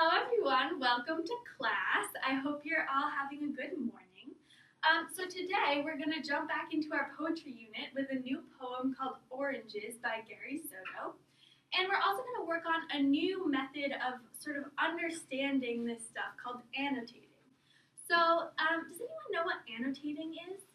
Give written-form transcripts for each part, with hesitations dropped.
Hello everyone, welcome to class. I hope you're all having a good morning. So today we're going to jump back into our poetry unit with a new poem called Oranges by Gary Soto. And we're also going to work on a new method of sort of understanding this stuff called annotating. So does anyone know what annotating is?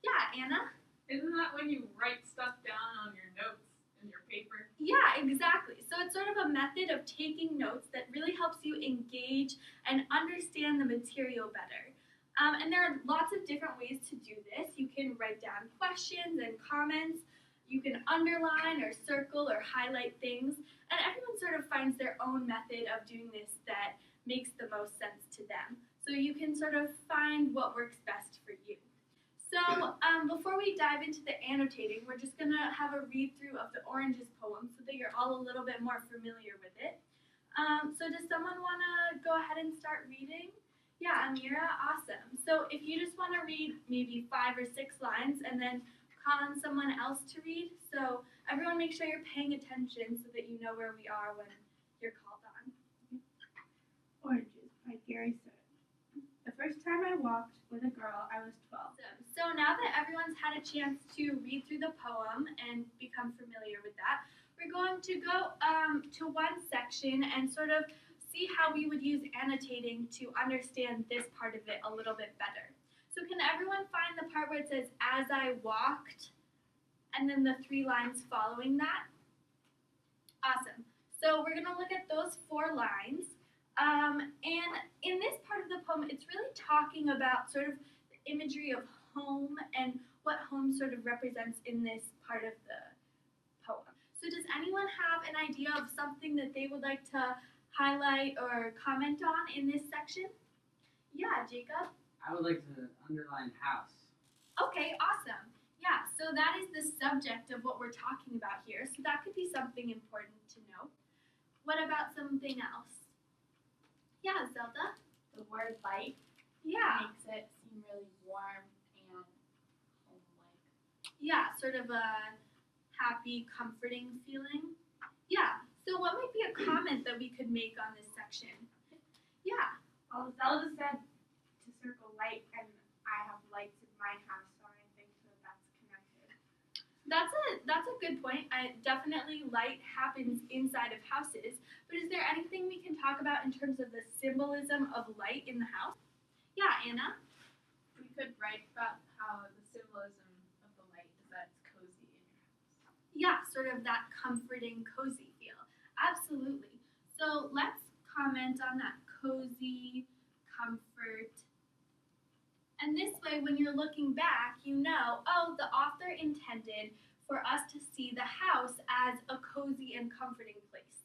Yeah, Anna? Isn't that when you write stuff down on your notes in your paper? Yeah, exactly. So it's sort of a method of taking notes that really helps you engage and understand the material better. And there are lots of different ways to do this. You can write down questions and comments. You can underline or circle or highlight things. And everyone sort of finds their own method of doing this that makes the most sense to them. So you can sort of find what works best for you. So before we dive into the annotating, we're just going to have a read-through of the Oranges poem so that you're all a little bit more familiar with it. So does someone want to go ahead and start reading? Yeah, Amira, awesome. So if you just want to read maybe 5 or 6 lines and then call on someone else to read. So everyone make sure you're paying attention so that you know where we are when you're called on. Oranges by Gary Soto. The first time I walked with a girl, I was 12. So now that everyone's had a chance to read through the poem and become familiar with that, we're going to go to one section and sort of see how we would use annotating to understand this part of it a little bit better. So can everyone find the part where it says, as I walked, and then the 3 lines following that? Awesome. So we're going to look at those 4 lines. And in this part of the poem, it's really talking about sort of the imagery of home and what home sort of represents in this part of the poem. So does anyone have an idea of something that they would like to highlight or comment on in this section? Yeah, Jacob? I would like to underline house. Okay, awesome. Yeah, so that is the subject of what we're talking about here. So that could be something important to know. What about something else? Yeah, Zelda? The word light makes it seem really warm and home-like. Yeah, sort of a happy, comforting feeling. Yeah, so what might be a comment that we could make on this section? Yeah. Well, Zelda said to circle light, and I have lights in my house, so I think that's connected. That's a good point. Definitely light happens inside of houses, but is there anything we can talk about in terms of the symbolism of light in the house? Yeah, Anna? We could write about how the symbolism of the light is that it's cozy in your house. Yeah, sort of that comforting, cozy feel. Absolutely. So let's comment on that cozy, comfort. And this way, when you're looking back, you know, oh, the author intended for us to see the house as a cozy and comforting place.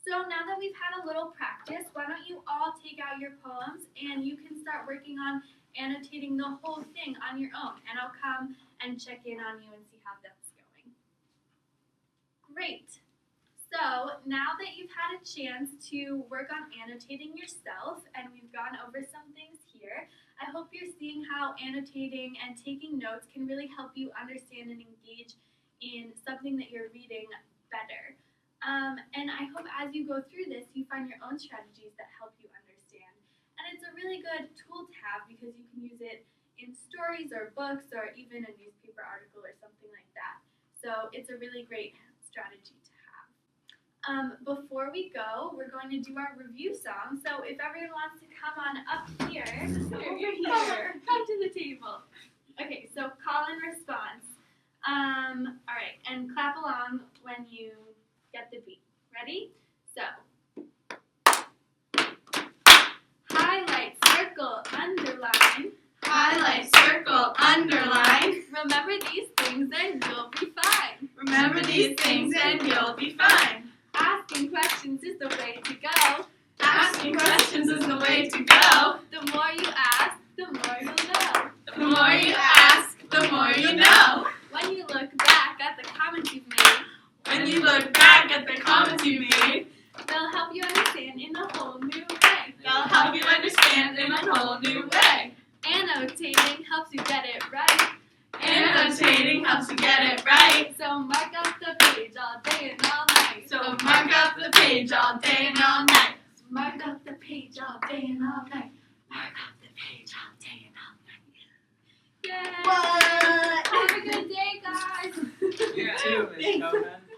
So now that we've had a little practice, why don't you all take out your poems and you can start working on annotating the whole thing on your own. And I'll come and check in on you and see how that's going. Great. So now that you've had a chance to work on annotating yourself and we've gone over some things here, I hope you're seeing how annotating and taking notes can really help you understand and engage in something that you're reading better. And I hope as you go through this, you find your own strategies that help you understand. And it's a really good tool to have because you can use it in stories or books or even a newspaper article or something like that. So it's a really great strategy to have. Before we go, we're going to do our review song. So if everyone wants to come on up here, come to the table. Okay, so call and response. All right, and clap along when you get the beat. Ready? So, highlight, circle, underline. Highlight, circle, underline. Remember these things and you'll be fine. Remember these things and you'll be fine. Asking questions is the way to go. Asking questions is the way to go. The more you ask, the more you'll know. The more you ask, the more you know. When you look back at the comments you've made, When you look back at the comments you made, they'll help you understand in a whole new way. they'll help you understand in a whole new way. Annotating helps you get it right. Annotating helps you get it right. So mark up the page all day and all night. So mark up the page all day and all night. Mark up the page all day and all night. Mark up the page all day and all night. Yay! What? Have a good day, guys. You too, Miss Cohen.